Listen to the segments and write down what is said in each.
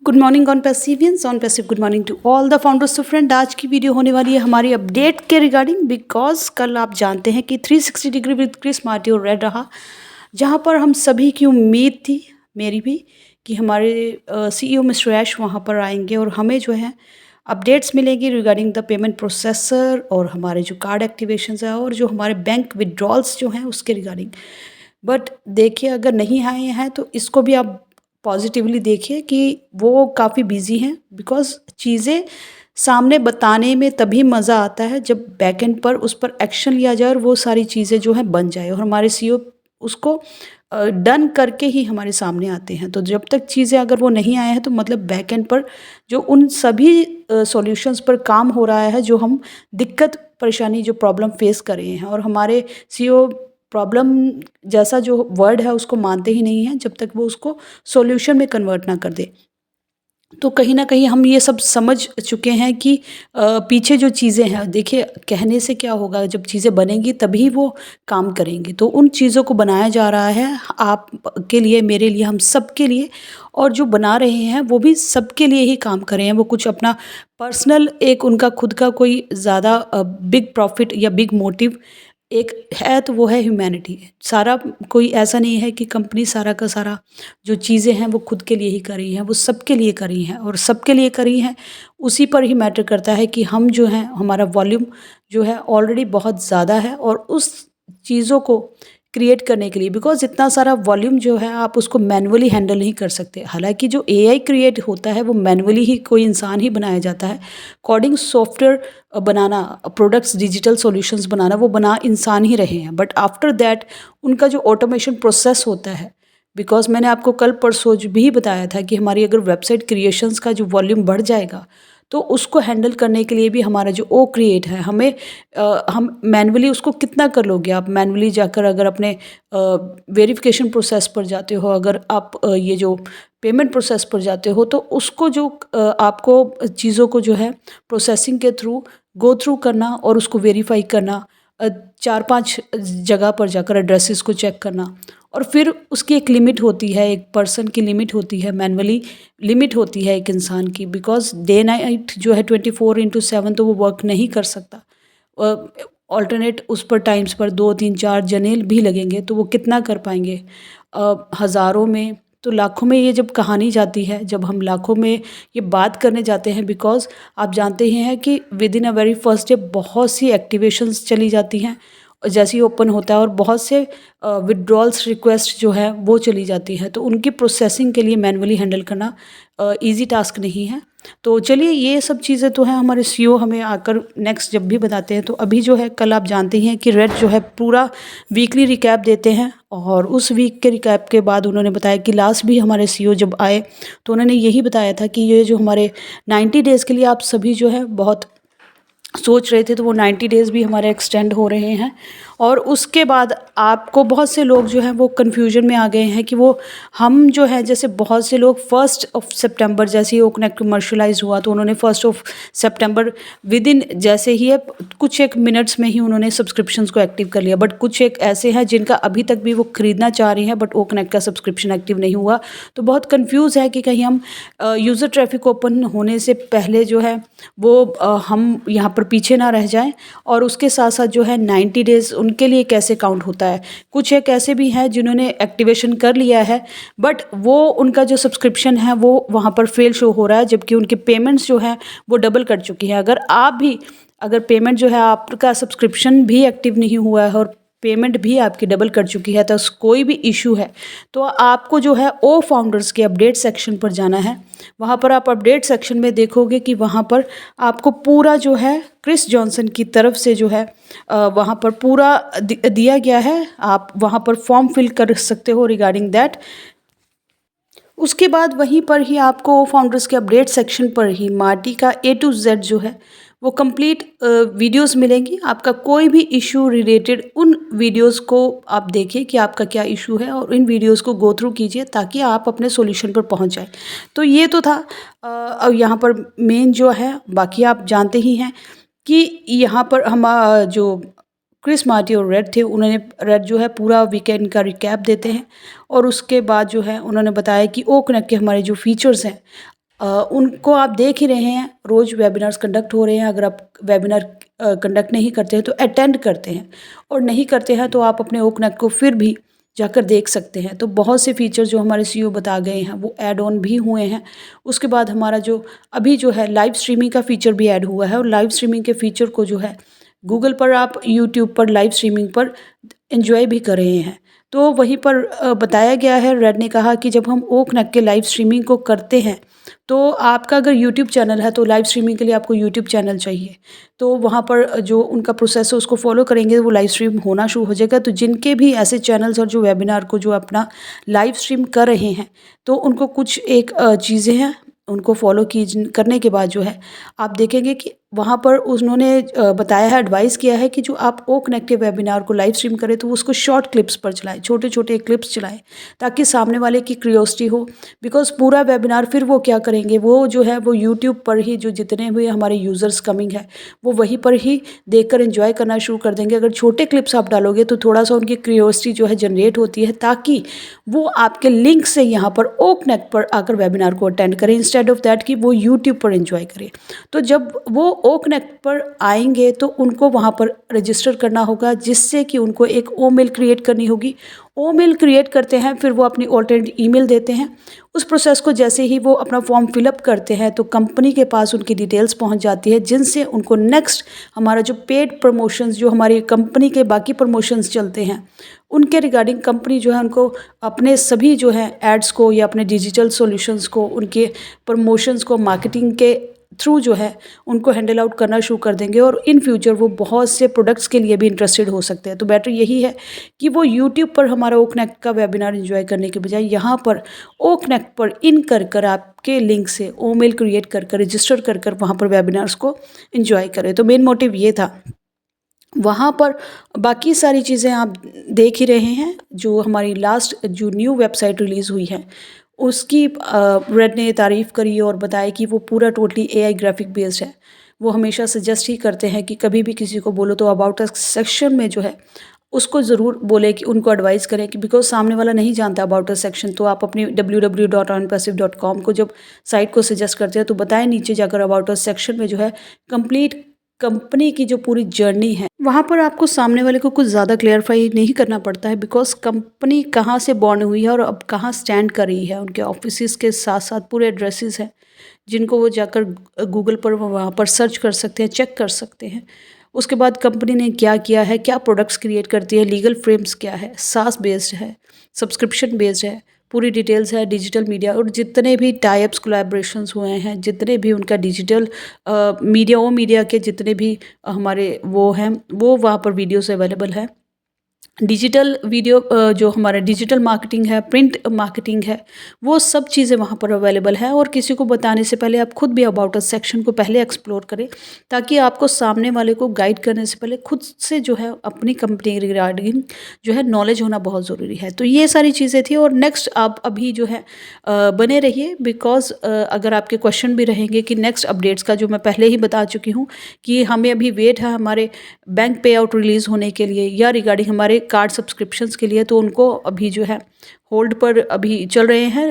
Good morning on passivians on passive. Good morning to all the founders. तो friend, आज की video होने वाली है हमारी अपडेट के रिगार्डिंग, बिकॉज कल आप जानते हैं कि 360 डिग्री विद क्रिस मार्टी और रेड रहा, जहां पर हम सभी की उम्मीद थी, मेरी भी, कि हमारे सीईओ मिस्टर ऐश वहां पर आएंगे और हमें जो है अपडेट्स मिलेंगी रिगार्डिंग द पेमेंट प्रोसेसर और हमारे जो कार्ड एक्टिवेशंस है और जो हमारे बैंक विड्रॉल्स जो हैं उसके रिगार्डिंग। बट देखिए, अगर नहीं आए हैं तो इसको भी आप पॉजिटिवली देखिए कि वो काफ़ी बिजी हैं, बिकॉज़ चीज़ें सामने बताने में तभी मज़ा आता है जब बैकएंड पर उस पर एक्शन लिया जाए और वो सारी चीज़ें जो हैं बन जाए और हमारे सीईओ उसको डन करके ही हमारे सामने आते हैं। तो जब तक चीज़ें अगर वो नहीं आए हैं तो मतलब बैकएंड पर जो उन सभी सॉल्यूशंस पर काम हो रहा है, जो हम दिक्कत परेशानी जो प्रॉब्लम फेस कर रहे हैं, और हमारे सीईओ प्रॉब्लम जैसा जो वर्ड है उसको मानते ही नहीं हैं जब तक वो उसको सॉल्यूशन में कन्वर्ट ना कर दे। तो कहीं न कहीं हम ये सब समझ चुके हैं कि पीछे जो चीज़ें हैं, देखिए कहने से क्या होगा, जब चीज़ें बनेंगी तभी वो काम करेंगी। तो उन चीज़ों को बनाया जा रहा है आप के लिए, मेरे लिए, हम सबके लिए, और जो बना रहे हैं वो भी सबके लिए ही काम कर रहे हैं। वो कुछ अपना पर्सनल एक उनका खुद का कोई ज़्यादा बिग प्रॉफ़िट या बिग मोटिव एक है, तो वो है ह्यूमैनिटी। सारा कोई ऐसा नहीं है कि कंपनी सारा का सारा जो चीज़ें हैं वो खुद के लिए ही कर रही हैं, वो सबके लिए कर रही हैं, और सबके लिए कर रही हैं उसी पर ही मैटर करता है कि हम जो हैं, हमारा वॉल्यूम जो है ऑलरेडी बहुत ज़्यादा है, और उस चीज़ों को क्रिएट करने के लिए, बिकॉज़ इतना सारा वॉल्यूम जो है आप उसको मैनुअली हैंडल नहीं कर सकते। हालाँकि जो एआई क्रिएट होता है वो मैनुअली ही कोई इंसान ही बनाया जाता है। कोडिंग सॉफ्टवेयर बनाना, प्रोडक्ट्स, डिजिटल सॉल्यूशंस बनाना, वो बना इंसान ही रहे हैं। बट आफ्टर दैट उनका जो ऑटोमेशन प्रोसेस होता है, बिकॉज़ मैंने आपको कल परसों भी बताया था कि हमारी अगर वेबसाइट क्रिएशंस का जो वॉल्यूम बढ़ जाएगा तो उसको हैंडल करने के लिए भी हमारा जो ओ क्रिएट है, हमें हम मैनुअली उसको कितना कर लोगे आप। मैनुअली जाकर अगर अपने वेरिफिकेशन प्रोसेस पर जाते हो, अगर आप ये जो पेमेंट प्रोसेस पर जाते हो, तो उसको जो आपको चीज़ों को जो है प्रोसेसिंग के थ्रू गो थ्रू करना और उसको वेरीफाई करना, 4-5 जगह पर जाकर एड्रेसेस को चेक करना, और फिर उसकी एक लिमिट होती है, एक पर्सन की लिमिट होती है, मैनुअली लिमिट होती है एक इंसान की, बिकॉज़ डे नाइट जो है 24/7 तो वो वर्क नहीं कर सकता। ऑल्टरनेट उस पर टाइम्स पर 2-3-4 जने भी लगेंगे तो वो कितना कर पाएँगे? हज़ारों में तो लाखों में ये जब कहानी जाती है, जब हम लाखों में ये बात करने जाते हैं, बिकॉज़ आप जानते ही हैं कि within a very first day बहुत सी एक्टिवेशंस चली जाती हैं जैसे ही ओपन होता है, और बहुत से विथड्रॉल्स रिक्वेस्ट जो है वो चली जाती है, तो उनकी प्रोसेसिंग के लिए मैनुअली हैंडल करना ईज़ी टास्क नहीं है। तो चलिए, ये सब चीज़ें तो हैं, हमारे सीईओ हमें आकर नेक्स्ट जब भी बताते हैं। तो अभी जो है, कल आप जानते ही हैं कि रेड जो है पूरा वीकली रिकैप देते हैं, और उस वीक के रिकैप के बाद उन्होंने बताया कि लास्ट भी हमारे सीईओ जब आए तो उन्होंने यही बताया था कि ये जो हमारे 90 डेज़ के लिए आप सभी जो है बहुत सोच रहे थे, तो वो 90 डेज़ भी हमारे एक्सटेंड हो रहे हैं। और उसके बाद आपको बहुत से लोग जो हैं वो कन्फ्यूजन में आ गए हैं कि वो हम जो है, जैसे बहुत से लोग 1 सितंबर जैसे ही ओकनेक्ट कमर्शलाइज हुआ तो उन्होंने 1 सितंबर विदिन जैसे ही कुछ एक मिनट्स में ही उन्होंने सब्सक्रिप्शंस को एक्टिव कर लिया। बट कुछ एक ऐसे हैं जिनका अभी तक भी वो खरीदना चाह रही हैं, बट ओकनेक्ट का सब्सक्रिप्शन एक्टिव नहीं हुआ, तो बहुत कन्फ्यूज़ है कि कहीं हम यूज़र ट्रैफिक ओपन होने से पहले जो है वो हम यहाँ पर पीछे ना रह जाएं। और उसके साथ साथ जो है 90 डेज़ उनके लिए कैसे काउंट होता है। कुछ एक ऐसे भी हैं जिन्होंने एक्टिवेशन कर लिया है, बट वो उनका जो सब्सक्रिप्शन है वो वहाँ पर फेल शो हो रहा है, जबकि उनके पेमेंट्स जो हैं वो डबल कर चुकी हैं। अगर आप भी, अगर पेमेंट जो है, आपका सब्सक्रिप्शन भी एक्टिव नहीं हुआ है और पेमेंट भी आपकी डबल कर चुकी है, तो कोई भी इशू है तो आपको जो है ओ फाउंडर्स के अपडेट सेक्शन पर जाना है। वहाँ पर आप अपडेट सेक्शन में देखोगे कि वहाँ पर आपको पूरा जो है क्रिस जॉनसन की तरफ से जो है वहाँ पर पूरा दिया गया है। आप वहाँ पर फॉर्म फिल कर सकते हो रिगार्डिंग दैट। उसके बाद वहीं पर ही आपको फाउंडर्स के अपडेट सेक्शन पर ही मार्टी का A to Z जो है वो कंप्लीट वीडियोस मिलेंगी। आपका कोई भी इशू रिलेटेड उन वीडियोस को आप देखिए कि आपका क्या इशू है, और इन वीडियोस को गो थ्रू कीजिए ताकि आप अपने सॉल्यूशन पर पहुंच जाए। तो ये तो था अब यहाँ पर मेन जो है, बाकी आप जानते ही हैं कि यहाँ पर हम जो क्रिस मार्टी और रेड थे, उन्होंने रेड जो है पूरा वीकेंड का रिकैप देते हैं, और उसके बाद जो है उन्होंने बताया कि ओ कनेक्ट के हमारे जो फीचर्स हैं उनको आप देख ही रहे हैं, रोज़ वेबिनार्स कंडक्ट हो रहे हैं। अगर आप वेबिनार कंडक्ट नहीं करते हैं तो अटेंड करते हैं, और नहीं करते हैं तो आप अपने ओ कनेक्ट को फिर भी जाकर देख सकते हैं। तो बहुत से फीचर जो हमारे सीईओ बता गए हैं वो ऐड ऑन भी हुए हैं। उसके बाद हमारा जो अभी जो है लाइव स्ट्रीमिंग का फ़ीचर भी ऐड हुआ है, और लाइव स्ट्रीमिंग के फ़ीचर को जो है गूगल पर, आप यूट्यूब पर लाइव स्ट्रीमिंग पर एंजॉय भी कर रहे हैं। तो वहीं पर बताया गया है, रेड ने कहा कि जब हम ओ कनेक्ट के लाइव स्ट्रीमिंग को करते हैं तो आपका अगर यूट्यूब चैनल है तो लाइव स्ट्रीमिंग के लिए आपको यूट्यूब चैनल चाहिए। तो वहाँ पर जो उनका प्रोसेस है उसको फॉलो करेंगे तो वो लाइव स्ट्रीम होना शुरू हो जाएगा। तो जिनके भी ऐसे चैनल्स और जो वेबिनार को जो अपना लाइव स्ट्रीम कर रहे हैं, तो उनको कुछ एक चीज़ें हैं, उनको फॉलो करने के बाद जो है आप देखेंगे कि वहाँ पर उन्होंने बताया है, एडवाइस किया है कि जो आप ओ कनेक्ट के वेबिनार को लाइव स्ट्रीम करें तो उसको शॉर्ट क्लिप्स पर चलाएं, छोटे छोटे क्लिप्स चलाएं, ताकि सामने वाले की क्यूरियोसिटी हो। बिकॉज पूरा वेबिनार फिर वो क्या करेंगे, वो जो है वो यूट्यूब पर ही जो जितने भी हमारे यूज़र्स कमिंग है वो वहीं पर ही देखकर एंजॉय करना शुरू कर देंगे। अगर छोटे क्लिप्स आप डालोगे तो थोड़ा सा उनकी क्यूरियोसिटी जो है जनरेट होती है, ताकि वो आपके लिंक से यहाँ पर ओ कनेक्ट पर आकर वेबिनार को अटेंड करें, इंस्टेड ऑफ दैट कि वो यूट्यूब पर एंजॉय करें। तो जब वो ओ कनेक्ट पर आएंगे तो उनको वहाँ पर रजिस्टर करना होगा, जिससे कि उनको एक ओ मेल क्रिएट करनी होगी। ओ मेल क्रिएट करते हैं, फिर वो अपनी ऑल्टरनेट ईमेल देते हैं। उस प्रोसेस को जैसे ही वो अपना फॉर्म फिलअप करते हैं तो कंपनी के पास उनकी डिटेल्स पहुंच जाती है, जिनसे उनको नेक्स्ट हमारा जो पेड प्रमोशंस, जो हमारी कंपनी के बाकी प्रमोशंस चलते हैं, उनके रिगार्डिंग कंपनी जो है उनको अपने सभी जो है एड्स को या अपने डिजिटल सॉल्यूशंस को, उनके प्रमोशंस को मार्केटिंग के थ्रू जो है उनको हैंडल आउट करना शुरू कर देंगे, और इन फ्यूचर वो बहुत से प्रोडक्ट्स के लिए भी इंटरेस्टेड हो सकते हैं। तो बेटर यही है कि वो यूट्यूब पर हमारा ओ कनेक्ट का वेबिनार एंजॉय करने के बजाय यहाँ पर ओ कनेक्ट पर इन कर आपके लिंक से ओ मेल क्रिएट कर रजिस्टर कर वहाँ पर वेबिनार्स को एंजॉय करें। तो मेन मोटिव ये था। वहाँ पर बाकी सारी चीज़ें आप देख ही रहे हैं। जो हमारी लास्ट जो न्यू वेबसाइट रिलीज़ हुई है उसकी रेड ने तारीफ़ करी और बताया कि वो पूरा टोटली एआई ग्राफिक बेस्ड है। वो हमेशा सजेस्ट ही करते हैं कि कभी भी किसी को बोलो तो अबाउट अस सेक्शन में जो है उसको ज़रूर बोले, कि उनको एडवाइस करें कि बिकॉज सामने वाला नहीं जानता अबाउट अस सेक्शन। तो आप अपनी www.earnpassive.com को जब साइट को सजेस्ट करते हैं तो बताएं नीचे जाकर अबाउट अस सेक्शन में जो है कंप्लीट कंपनी की जो पूरी जर्नी है वहाँ पर आपको सामने वाले को कुछ ज़्यादा क्लियरफाई नहीं करना पड़ता है, बिकॉज कंपनी कहाँ से बॉर्न हुई है और अब कहाँ स्टैंड कर रही है। उनके ऑफिस के साथ साथ पूरे एड्रेसेस हैं जिनको वो जाकर गूगल पर वहाँ पर सर्च कर सकते हैं, चेक कर सकते हैं। उसके बाद कंपनी ने क्या किया है, क्या प्रोडक्ट्स क्रिएट करती है, लीगल फ्रेम्स क्या है, सास बेस्ड है, सब्सक्रिप्शन बेस्ड है, पूरी डिटेल्स है, डिजिटल मीडिया, और जितने भी टाइप्स कोलैबोरेशंस हुए हैं, जितने भी उनका डिजिटल मीडिया के जितने भी हमारे वो हैं, वो वहाँ पर वीडियोस अवेलेबल है। डिजिटल वीडियो जो हमारा डिजिटल मार्केटिंग है, प्रिंट मार्केटिंग है, वो सब चीज़ें वहाँ पर अवेलेबल है। और किसी को बताने से पहले आप खुद भी अबाउट अस सेक्शन को पहले एक्सप्लोर करें, ताकि आपको सामने वाले को गाइड करने से पहले खुद से जो है अपनी कंपनी रिगार्डिंग जो है नॉलेज होना बहुत ज़रूरी है। तो ये सारी चीज़ें थी। और नेक्स्ट आप अभी जो है बने रहिए, बिकॉज अगर आपके क्वेश्चन भी रहेंगे कि नेक्स्ट अपडेट्स का, जो मैं पहले ही बता चुकी हूँ कि हमें अभी वेट है हमारे बैंक पे आउट रिलीज़ होने के लिए या रिगार्डिंग हमारे कार्ड सब्सक्रिप्शंस के लिए, तो उनको अभी जो है होल्ड पर अभी चल रहे हैं,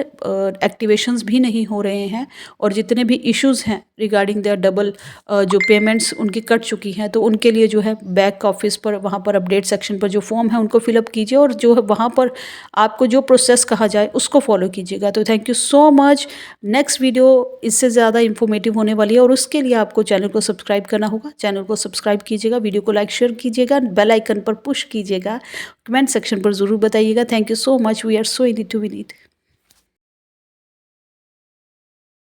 एक्टिवेशंस भी नहीं हो रहे हैं। और जितने भी इश्यूज़ हैं रिगार्डिंग द डबल जो पेमेंट्स उनकी कट चुकी हैं, तो उनके लिए जो है बैक ऑफिस पर वहाँ पर अपडेट सेक्शन पर जो फॉर्म है उनको फिलअप कीजिए, और जो है वहाँ पर आपको जो प्रोसेस कहा जाए उसको फॉलो कीजिएगा। तो thank you so much. Next video इससे ज़्यादा इन्फॉर्मेटिव होने वाली है, और उसके लिए आपको चैनल को सब्सक्राइब करना होगा। चैनल को सब्सक्राइब कीजिएगा, वीडियो को लाइक शेयर कीजिएगा, बेल आइकन पर पुश कीजिएगा, कमेंट सेक्शन पर ज़रूर बताइएगा। Thank you so much. We are so in it to win it.